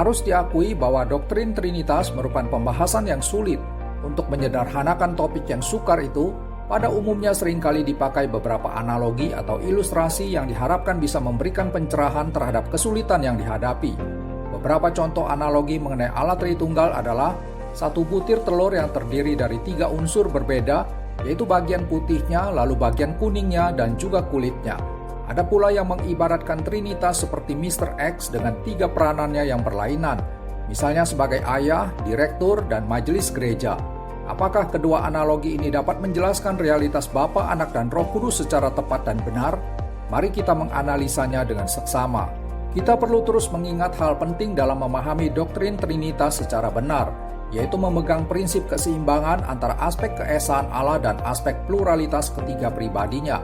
Harus diakui bahwa doktrin Trinitas merupakan pembahasan yang sulit. Untuk menyederhanakan topik yang sukar itu, pada umumnya seringkali dipakai beberapa analogi atau ilustrasi yang diharapkan bisa memberikan pencerahan terhadap kesulitan yang dihadapi. Beberapa contoh analogi mengenai Allah Tritunggal adalah satu butir telur yang terdiri dari 3 unsur berbeda, yaitu bagian putihnya, lalu bagian kuningnya, dan juga kulitnya. Ada pula yang mengibaratkan Trinitas seperti Mr. X dengan 3 peranannya yang berlainan, misalnya sebagai ayah, direktur, dan majelis gereja. Apakah kedua analogi ini dapat menjelaskan realitas Bapa, Anak, dan Roh Kudus secara tepat dan benar? Mari kita menganalisanya dengan seksama. Kita perlu terus mengingat hal penting dalam memahami doktrin Trinitas secara benar, yaitu memegang prinsip keseimbangan antara aspek keesaan Allah dan aspek pluralitas ketiga pribadinya.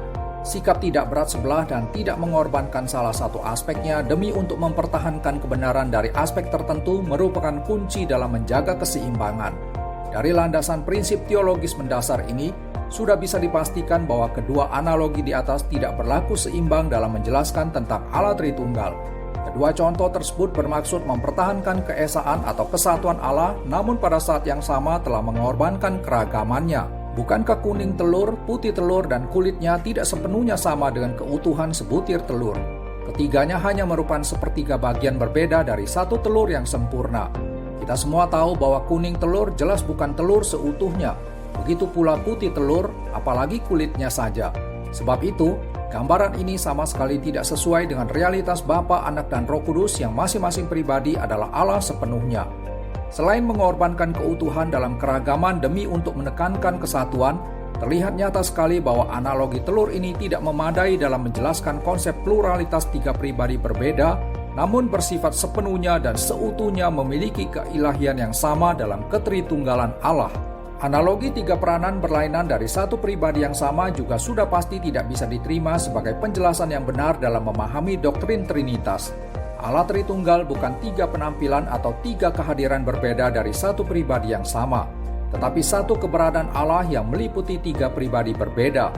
Sikap tidak berat sebelah dan tidak mengorbankan salah satu aspeknya demi untuk mempertahankan kebenaran dari aspek tertentu merupakan kunci dalam menjaga keseimbangan. Dari landasan prinsip teologis mendasar ini, sudah bisa dipastikan bahwa kedua analogi di atas tidak berlaku seimbang dalam menjelaskan tentang Allah Tritunggal. Kedua contoh tersebut bermaksud mempertahankan keesaan atau kesatuan Allah, namun pada saat yang sama telah mengorbankan keragamannya. Bukankah kuning telur, putih telur, dan kulitnya tidak sepenuhnya sama dengan keutuhan sebutir telur? Ketiganya hanya merupakan sepertiga bagian berbeda dari satu telur yang sempurna. Kita semua tahu bahwa kuning telur jelas bukan telur seutuhnya. Begitu pula putih telur, apalagi kulitnya saja. Sebab itu, gambaran ini sama sekali tidak sesuai dengan realitas Bapa, Anak, dan Roh Kudus yang masing-masing pribadi adalah Allah sepenuhnya. Selain mengorbankan keutuhan dalam keragaman demi untuk menekankan kesatuan, terlihat nyata sekali bahwa analogi telur ini tidak memadai dalam menjelaskan konsep pluralitas 3 pribadi berbeda, namun bersifat sepenuhnya dan seutuhnya memiliki keilahian yang sama dalam ketritunggalan Allah. Analogi 3 peranan berlainan dari satu pribadi yang sama juga sudah pasti tidak bisa diterima sebagai penjelasan yang benar dalam memahami doktrin Trinitas. Allah Tritunggal bukan 3 penampilan atau 3 kehadiran berbeda dari satu pribadi yang sama, tetapi satu keberadaan Allah yang meliputi 3 pribadi berbeda.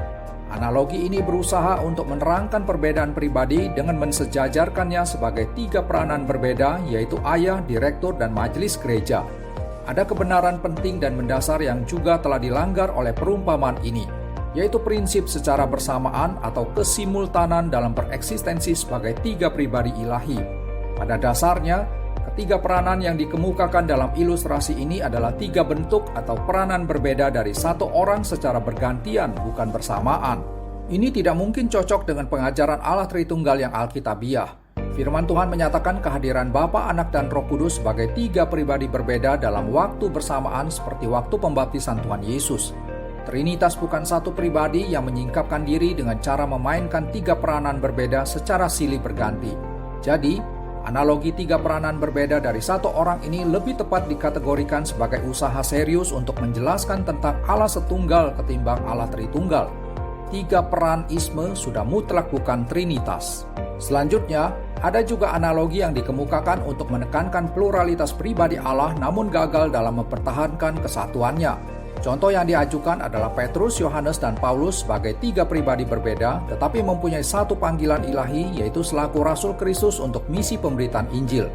Analogi ini berusaha untuk menerangkan perbedaan pribadi dengan mensejajarkannya sebagai 3 peranan berbeda, yaitu ayah, direktur, dan majelis gereja. Ada kebenaran penting dan mendasar yang juga telah dilanggar oleh perumpamaan ini, yaitu prinsip secara bersamaan atau kesimultanan dalam bereksistensi sebagai 3 pribadi ilahi. Pada dasarnya, ketiga peranan yang dikemukakan dalam ilustrasi ini adalah 3 bentuk atau peranan berbeda dari satu orang secara bergantian, bukan bersamaan. Ini tidak mungkin cocok dengan pengajaran Allah Tritunggal yang alkitabiah. Firman Tuhan menyatakan kehadiran Bapa, Anak, dan Roh Kudus sebagai 3 pribadi berbeda dalam waktu bersamaan seperti waktu pembaptisan Tuhan Yesus. Trinitas bukan satu pribadi yang menyingkapkan diri dengan cara memainkan 3 peranan berbeda secara silih berganti. Jadi, analogi 3 peranan berbeda dari satu orang ini lebih tepat dikategorikan sebagai usaha serius untuk menjelaskan tentang Allah setunggal ketimbang Allah Tritunggal. 3 peran isme sudah mutlak bukan Trinitas. Selanjutnya, ada juga analogi yang dikemukakan untuk menekankan pluralitas pribadi Allah namun gagal dalam mempertahankan kesatuannya. Contoh yang diajukan adalah Petrus, Yohanes, dan Paulus sebagai 3 pribadi berbeda tetapi mempunyai satu panggilan ilahi, yaitu selaku Rasul Kristus untuk misi pemberitaan Injil.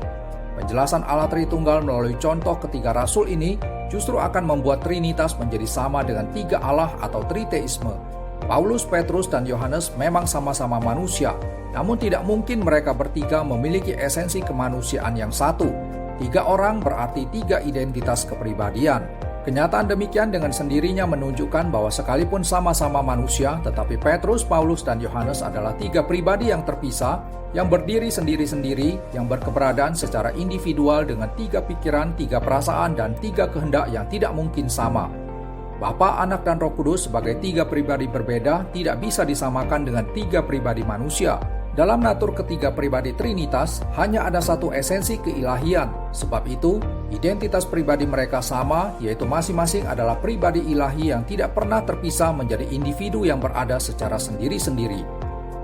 Penjelasan Allah Tritunggal melalui contoh ketiga Rasul ini justru akan membuat Trinitas menjadi sama dengan 3 Allah atau triteisme. Paulus, Petrus, dan Yohanes memang sama-sama manusia, namun tidak mungkin mereka bertiga memiliki esensi kemanusiaan yang satu. 3 orang berarti 3 identitas kepribadian. Kenyataan demikian dengan sendirinya menunjukkan bahwa sekalipun sama-sama manusia, tetapi Petrus, Paulus, dan Yohanes adalah 3 pribadi yang terpisah, yang berdiri sendiri-sendiri, yang berkeberadaan secara individual dengan 3 pikiran, 3 perasaan, dan 3 kehendak yang tidak mungkin sama. Bapa, Anak, dan Roh Kudus sebagai 3 pribadi berbeda tidak bisa disamakan dengan 3 pribadi manusia. Dalam natur ketiga pribadi Trinitas, hanya ada satu esensi keilahian. Sebab itu, identitas pribadi mereka sama, yaitu masing-masing adalah pribadi ilahi yang tidak pernah terpisah menjadi individu yang berada secara sendiri-sendiri.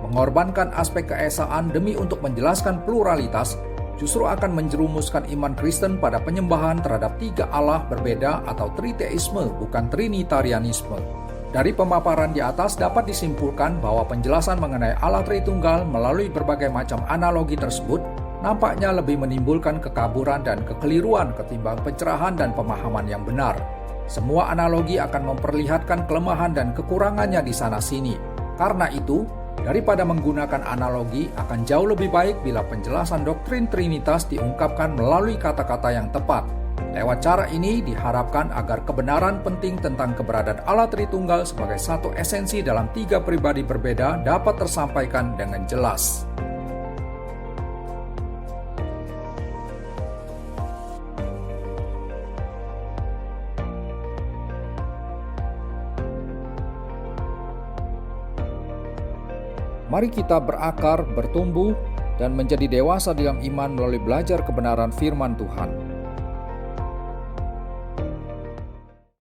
Mengorbankan aspek keesaan demi untuk menjelaskan pluralitas, justru akan menjerumuskan iman Kristen pada penyembahan terhadap 3 Allah berbeda atau triteisme, bukan trinitarianisme. Dari pemaparan di atas dapat disimpulkan bahwa penjelasan mengenai Allah Tritunggal melalui berbagai macam analogi tersebut nampaknya lebih menimbulkan kekaburan dan kekeliruan ketimbang pencerahan dan pemahaman yang benar. Semua analogi akan memperlihatkan kelemahan dan kekurangannya di sana-sini. Karena itu, daripada menggunakan analogi, akan jauh lebih baik bila penjelasan doktrin Trinitas diungkapkan melalui kata-kata yang tepat. Lewat cara ini diharapkan agar kebenaran penting tentang keberadaan Allah Tritunggal sebagai satu esensi dalam tiga pribadi berbeda dapat tersampaikan dengan jelas. Mari kita berakar, bertumbuh, dan menjadi dewasa dalam iman melalui belajar kebenaran firman Tuhan.